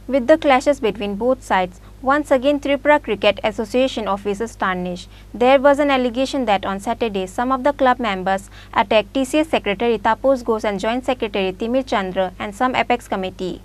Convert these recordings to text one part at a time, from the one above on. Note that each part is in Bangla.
With the clashes between both sides, once again Tripura Cricket Association officers tarnished. There was an allegation that on Saturday some of the club members attacked TCA Secretary Tapash Gosh and Joint Secretary Timir Chanda and some apex committee.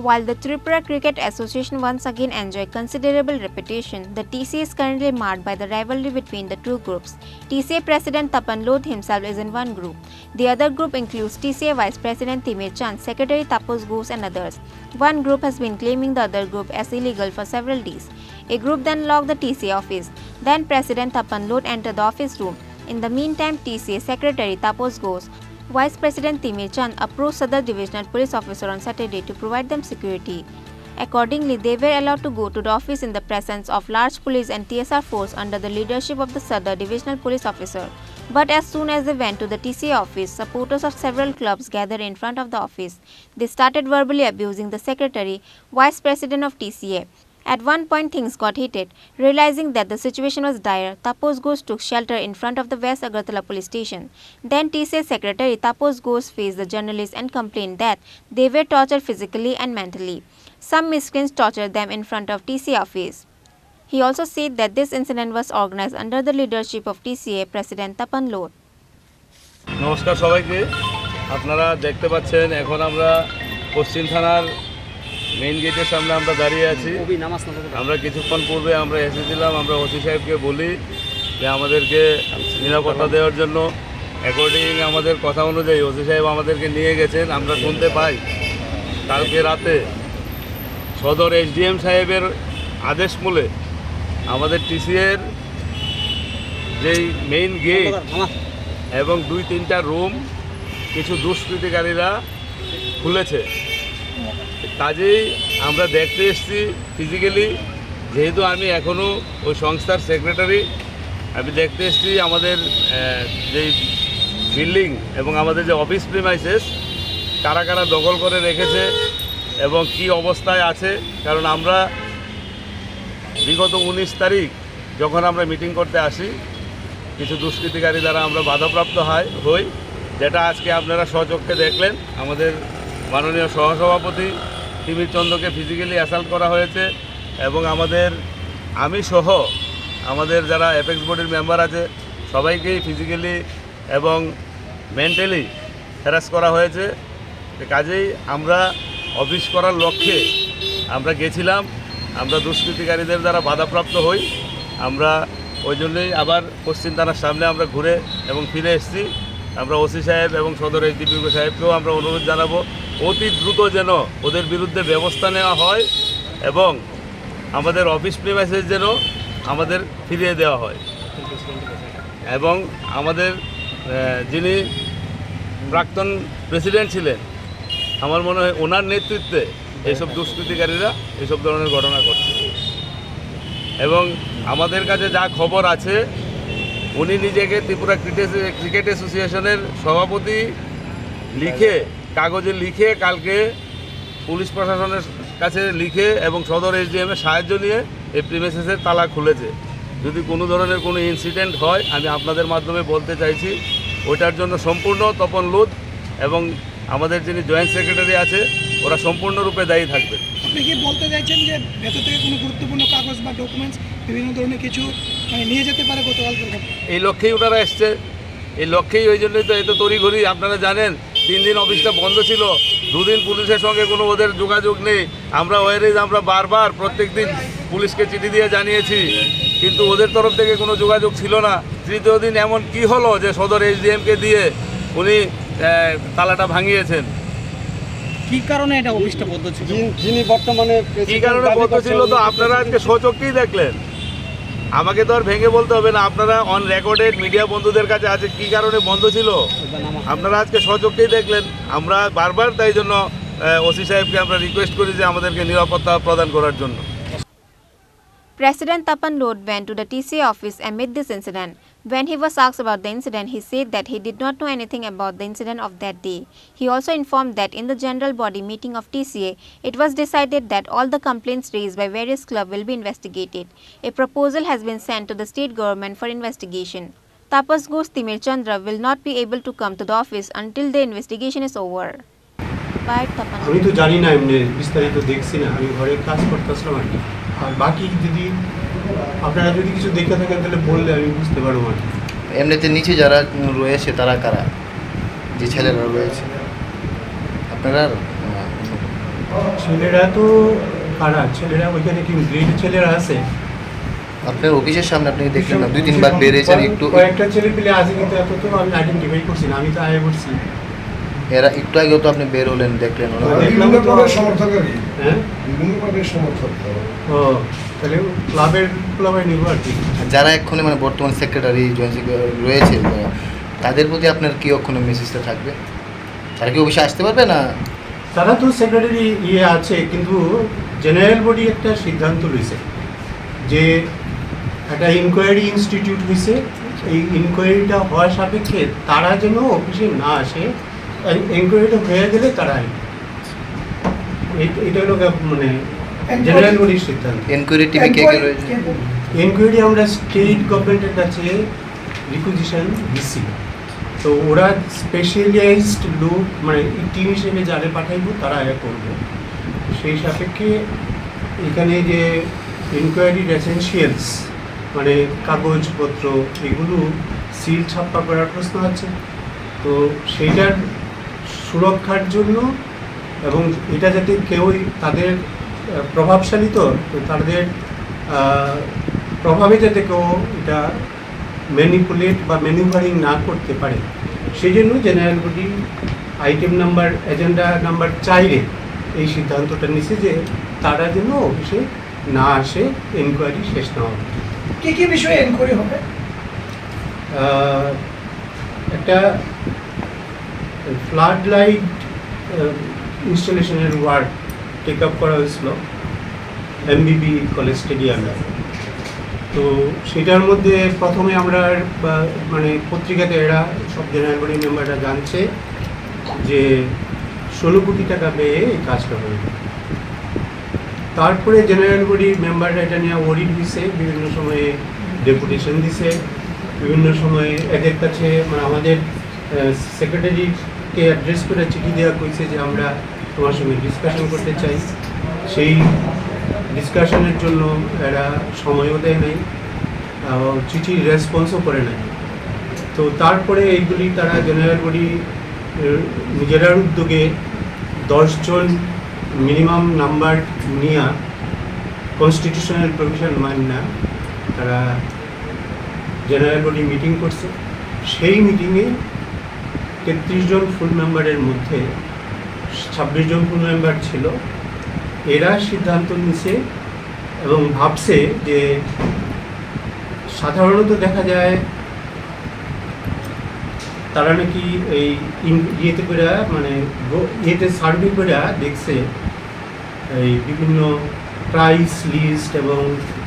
While the Tripura Cricket Association once again enjoy considerable reputation, the TCA is currently marred by the rivalry between the two groups. TCA President Tapan Lodh himself is in one group. The other group includes TCA Vice President Timir Chanda, Secretary Tapash Gosh and others. One group has been claiming the other group as illegal for several days. A group then locked the TCA office. Then President Tapan Lodh entered the office room. In the meantime, TCA Secretary Tapash Gosh, Vice President Timir Chanda approached Sadar Divisional Police Officer on Saturday to provide them security. Accordingly, they were allowed to go to the office in the presence of large police and TSR force under the leadership of the Sadar Divisional Police Officer. But as soon as they went to the TCA office, supporters of several clubs gathered in front of the office. They started verbally abusing the Secretary, Vice President of TCA. At one point, things got heated. Realizing that the situation was dire, Tapash Gosh took shelter in front of the West Agartala police station. Then TCA Secretary Tapash Gosh faced the journalists and complained that they were tortured physically and mentally. Some miscreants tortured them in front of TCA office. He also said that this incident was organized under the leadership of TCA President Tapan Lodh. নমস্কার সবাইকে আপনারা দেখতে পাচ্ছেন এখন আমরা পশ্চিম থানার মেইন গেটের সামনে আমরা দাঁড়িয়ে আছি। আমরা কিছুক্ষণ পূর্বে আমরা এসেছিলাম, আমরা ওসি সাহেবকে বলি যে আমাদেরকে নিরাপত্তা দেওয়ার জন্য অ্যাকর্ডিং আমাদের কথা অনুযায়ী ওসি সাহেব আমাদেরকে নিয়ে গেছেন। আমরা শুনতে পাই কালকে রাতে সদর এসডিএম সাহেবের আদেশ মূলে আমাদের টিসিএর যেই মেইন গেট এবং 2-3টা রুম কিছু দুষ্কৃতিকারীরা খুলেছে। কাজেই আমরা দেখতে এসেছি ফিজিক্যালি, যেহেতু আমি এখনও ওই সংস্থার সেক্রেটারি, আমি দেখতে এসেছি আমাদের যেই বিল্ডিং এবং আমাদের যে অফিস প্রিমাইসেস কারা কারা দখল করে রেখেছে এবং কি অবস্থায় আছে। কারণ আমরা বিগত 19 তারিখ যখন আমরা মিটিং করতে আসি, কিছু দুষ্কৃতিকারী দ্বারা আমরা বাধাপ্রাপ্ত হই, যেটা আজকে আপনারা স্বচক্ষে দেখলেন। আমাদের মাননীয় সহসভাপতি তিমির চন্দ্রকে ফিজিক্যালি অ্যাসাল্ট করা হয়েছে এবং আমি সহ আমাদের যারা অ্যাপেক্স বোর্ডের মেম্বার আছে সবাইকেই ফিজিক্যালি এবং মেন্টালি হ্যারাস করা হয়েছে। কাজেই আমরা অফিস করার লক্ষ্যে আমরা গেছিলাম, আমরা দুষ্কৃতিকারীদের দ্বারা বাধাপ্রাপ্ত হই। আমরা ওই জন্যই আবার পশ্চিম থানার সামনে আমরা ঘুরে এবং ফিরে এসেছি। আমরা ওসি সাহেব এবং সদর এসডিপিও সাহেবকেও আমরা অনুরোধ জানাবো অতি দ্রুত যেন ওদের বিরুদ্ধে ব্যবস্থা নেওয়া হয় এবং আমাদের অফিস প্রিমাইসেস যেন আমাদের ফিরিয়ে দেওয়া হয় এবং আমাদের যিনি প্রাক্তন প্রেসিডেন্ট ছিলেন, আমার মনে হয় ওনার নেতৃত্বে এইসব দুষ্কৃতিকারীরা এইসব ধরনের ঘটনা ঘটছে। এবং আমাদের কাছে যা খবর আছে, উনি নিজেকে ত্রিপুরা ক্রিকেট অ্যাসোসিয়েশনের সভাপতি কাগজে লিখে কালকে পুলিশ প্রশাসনের কাছে লিখে এবং সদর এসডিএমের সাহায্য নিয়ে এই প্রিমিসেসের তালা খুলেছে। যদি কোনো ধরনের কোনো ইনসিডেন্ট হয়, আমি আপনাদের মাধ্যমে বলতে চাইছি ওইটার জন্য সম্পূর্ণ তপন লুধ এবং আমাদের যিনি জয়েন্ট সেক্রেটারি আছে ওরা সম্পূর্ণরূপে দায়ী থাকবে। আপনি কি বলতে চাইছেন যে ভেতর থেকে কোনো গুরুত্বপূর্ণ কাগজ বা ডকুমেন্টস বিভিন্ন ধরনের কিছু নিয়ে যেতে পারে গতকাল? এই লক্ষ্যেই ওনারা এসছে, এই লক্ষ্যেই ওই জন্যই তো এত তড়িঘড়ি। আপনারা জানেন 3 দিন অফিসটা বন্ধ ছিল, দুদিন পুলিশের সঙ্গে কোনো ওদের যোগাযোগ নেই। আমরা ওয়ারেজ আমরা বারবার প্রত্যেক দিন পুলিশকে চিঠি দিয়ে জানিয়েছি, কিন্তু ওদের তরফ থেকে কোনো যোগাযোগ ছিল না। তৃতীয় দিন এমন কি হলো যে সদর এসডিএমকে দিয়ে উনি তালাটা ভাঙিয়েছেন। কি কারণে এটা অফিসটা বন্ধ ছিল? যিনি বর্তমানে কি কারণে বন্ধ ছিল তো আপনারা আজকে স্বচক্ষেই দেখলেন। আমাকে তো আর ভেঙে বলতে হবে না, আপনারা অন রেকর্ডেড মিডিয়া বন্ধুদের কাছে আছে কি কারণে বন্ধ ছিল, আপনারা আজকে স্বচক্ষেই দেখলেন। আমরা বারবার তাই জন্য ওসি সাহেবকে আমরা রিকোয়েস্ট করি যে আমাদেরকে নিরাপত্তা প্রদান করার জন্য। President Tapan Lod went to the TCA office amid this incident. When he was asked about the incident, he said that he did not know anything about the incident of that day. He also informed that in the general body meeting of TCA, it was decided that all the complaints raised by various clubs will be investigated. A proposal has been sent to the state government for investigation. Tapash Gosh Timir Chanda will not be able to come to the office until the investigation is over. Bye, Tapan. আমি তো জানি না, এমনি বিস্তারিত দেখছি না, আমি ঘরে কাজ করতেছিলাম আর কি। আর বাকি যদি আপনারা যদি কিছু দেখে থাকেন তাহলে বললে আমি বুঝতে পারবো আর কি। এমনিতে নিচে যারা রয়েছে তারা কারা, যে ছেলেরা রয়েছে আপনারা? ছেলেরা তো কারা, ছেলেরা ওইখানে কি গ্রেড ছেলেরা আছে আপনার অফিসের সামনে? আপনি দেখলেন না 2-3 বার বেরিয়েছেন, একটু কয়েকটা ছেলে পেলে আছে, কিন্তু এত তো আমি আইডেন্টিফাই করছি না, আমি তো আয় করছি। এরা একটু আগেও তো আপনি বের হলেন, দেখলেন ওরা। হ্যাঁ, ও তাহলে ক্লাবের নিব আর কি। যারা এক্ষণে মানে বর্তমান সেক্রেটারি জয়েন্ট সেক্রেটারি রয়েছে তাদের প্রতি আপনার কি ওখানে মেসেজটা থাকবে? তারা কি অফিসে আসতে পারবে না? তারা তো সেক্রেটারি আছে, কিন্তু জেনারেল বডি একটা সিদ্ধান্ত রয়েছে যে একটা ইনকোয়ারি ইনস্টিটিউট হয়েছে, এই ইনকোয়ারিটা হওয়ার সাপেক্ষে তারা যেন অফিসে না আসে, ইনকোয়ারিটা হয়ে গেলে তারা এটা হলো মানে জেনারেল বডির সিদ্ধান্ত। এনকোয়ারি টিমে কে কে রয়েছে? এনকোয়ারি আমরা স্টেট গভর্নমেন্টের কাছে রিকুইজিশন দিচ্ছি, তো ওরা স্পেশালাইজড লোক মানে টিম হিসেবে যারা পাঠাইব তারা করবে। সেই সাপেক্ষে এখানে যে ইনকোয়ারির এসেনশিয়ালস মানে কাগজপত্র এগুলো সিল ছাপ্পা করার প্রশ্ন আছে, তো সেইটার সুরক্ষার জন্য এবং এটা যাতে কেউই তাদের প্রভাবশালী তো তাদের প্রভাবে যাতে কেউ এটা ম্যানিপুলেট বা ম্যানুভারিং না করতে পারে, সেই জন্য general body item number agenda number 4-এ এই সিদ্ধান্তটা নিছে যে তারা যেন অফিসে না আসে এনকোয়ারি শেষ না হবে। কী কী বিষয়ে এনকোয়ারি হবে? একটা ফ্লাড লাইট ইনস্টলেশনের ওয়ার্ক টেক আপ করা হয়েছিল এমবিবি কলেজ স্টেডিয়ামে, তো সেটার মধ্যে প্রথমে আমরা মানে পত্রিকাতে এরা সব জেনারেল বডি মেম্বাররা জানছে যে 16 কোটি টাকা পেয়ে এই কাজটা হয়েছে। তারপরে জেনারেল বডি মেম্বাররা এটা নিয়ে ওরিড দিছে, বিভিন্ন সময়ে ডেপুটেশন দিছে, বিভিন্ন সময়ে এদের কাছে মানে আমাদের সেক্রেটারিকে অ্যাড্রেস করে চিঠি দেওয়া হয়েছে যে আমরা তোমার সঙ্গে ডিসকাশন করতে চাই। সেই ডিসকাশনের জন্য এরা সময়ও দেয় নাই, চিঠির রেসপন্সও করে নাই। তো তারপরে এইগুলি তারা জেনারেল বডি নিজেরার উদ্যোগে 10 জন মিনিমাম নাম্বার নিয়ে কনস্টিটিউশনাল প্রভিশন মান্য তারা জেনারেল বডি মিটিং করছে। সেই মিটিংয়ে 33 জন ফুল মেম্বারের মধ্যে 26 জন ফুল মেম্বার ছিল। এরা সিদ্ধান্ত নিছে এবং ভাবছে যে সাধারণত দেখা যায় তারা নাকি এই ইয়েতে করে মানে ইয়েতে সার্ভে করে দেখছে এই বিভিন্ন প্রাইস লিস্ট এবং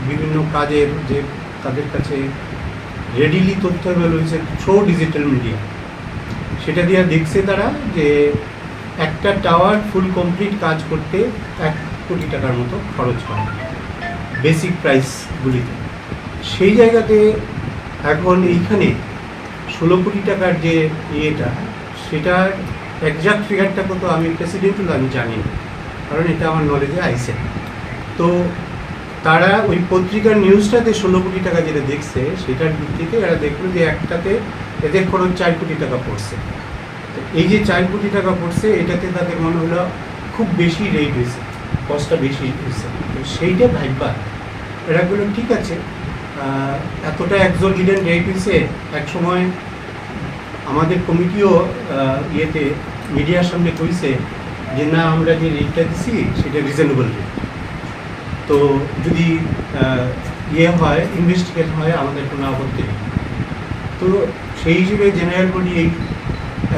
বিভিন্ন কাজের যে তাদের কাছে রেডিলি তথ্য রয়েছে থ্রু ডিজিটাল মিডিয়া, সেটা দিয়ে দেখছে তারা যে একটা টাওয়ার ফুল কমপ্লিট কাজ করতে 1 কোটি টাকার মতো খরচ হয় বেসিক প্রাইসগুলিতে। সেই জায়গাতে এখন এইখানে 16 কোটি টাকার যে ইয়েটা সেটার একজাক্ট ফিগারটা কত আমি প্রেসিডেন্ট হলো আমি জানি না, কারণ এটা আমার নলেজে আইসে। তো তারা ওই পত্রিকার নিউজটাতে 16 কোটি টাকা যেটা দেখছে সেটার ভিত্তিতে এরা দেখলো যে একটাতে এদের খরচ 4 কোটি টাকা পড়ছে। তো এই যে 4 কোটি টাকা পড়ছে এটাতে তাদের মনে হলো খুব বেশি রেট হয়েছে, কস্টটা বেশি হয়েছে, তো সেইটা ভাববা এটাগুলো ঠিক আছে। এতটা এক্সোরবিটেন্ট রেট হয়েছে, এক সময় আমাদের কমিটিও ইয়েতে মিডিয়ার সামনে কইছে যে না আমরা যে রেটটা দিচ্ছি সেটা রিজনেবল রেট, তো যদি ইয়ে হয় ইনভেস্টিগেট হয় আমাদের কোনো আপত্তি নেই। তো সেই হিসেবে জেনারেল বডি এই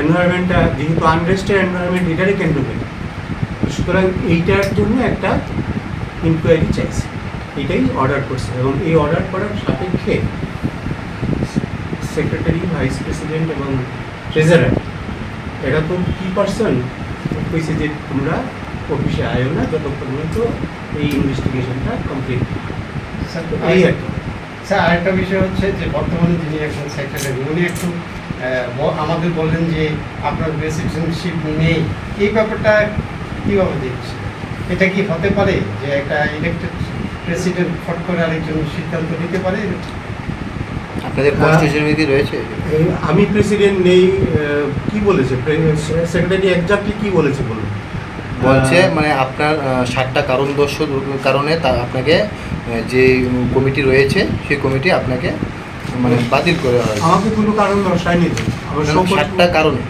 এনভায়রনমেন্টটা যেহেতু আনরেস্টেড এনভায়রনমেন্ট এটারই কেন্দ্র করে, সুতরাং এইটার জন্য একটা ইনকোয়ারি চাইছে, এটাই অর্ডার করছে এবং এই অর্ডার করার সাপেক্ষে সেক্রেটারি, ভাইস প্রেসিডেন্ট এবং ট্রেজারার এরা তো কি পার্সন কইছে যে তোমরা অফিসে আয়ো না যতক্ষণ পর্যন্ত এই ইনভেস্টিগেশনটা কমপ্লিট। এই আর কি। স্যার আরেকটা বিষয় হচ্ছে যে বর্তমানে যিনি একজন সেক্রেটারি উনি একটু আমাদের বললেন যে আপনার প্রেসিডেন্টশিপ নেই, এই ব্যাপারটা কীভাবে দেখছে? এটা কি হতে পারে যে একটা ইলেক্টেড প্রেসিডেন্ট ফট করে আরেকজন সিদ্ধান্ত নিতে পারে? আপনাদের কনস্টিটিউশনে কি রয়েছে? আমি প্রেসিডেন্ট নেই কি বলেছে সেক্রেটারি এক্স্যাক্টলি কি বলেছে বলুন? বলছে মানে আপনার 7টা কারণে তা আপনাকে যে কমিটি রয়েছে সেই কমিটি আপনাকে মানে বাতিল করে হয়েছে। আমাকে কোনো কারণ দর্শায়নি তো। 7টা কারণে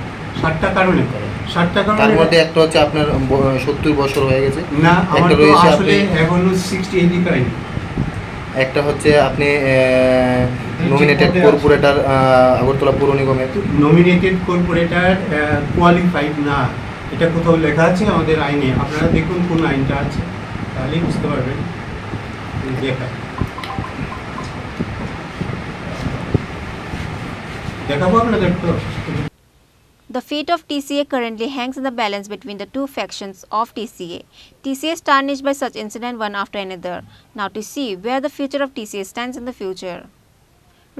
7টা কারণে তার মধ্যে একটা হচ্ছে আপনার 70 বছর হয়ে গেছে, না আমার একটা তো রয়েছে আসলে আপনি এখনো 60-80 করেনি। একটা হচ্ছে আপনি নমিনেটেড কর্পোরেটর আগরতলা পৌর নিগমে। নমিনেটেড কর্পোরেটর কোয়ালিফাইড না, এটা কোথাও লেখা আছে আমাদের আইনে? আপনারা দেখুন কোন আইনটা আছে, তাহলেই বুঝতে পারবেন। দেখাবো আপনাদের তো। The fate of TCA currently hangs in the balance between the two factions of TCA. TCA is tarnished by such incident one after another. Now to see where the future of TCA stands in the future.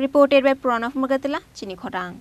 Reported by Pranav Mugatala, Chini, Khorang.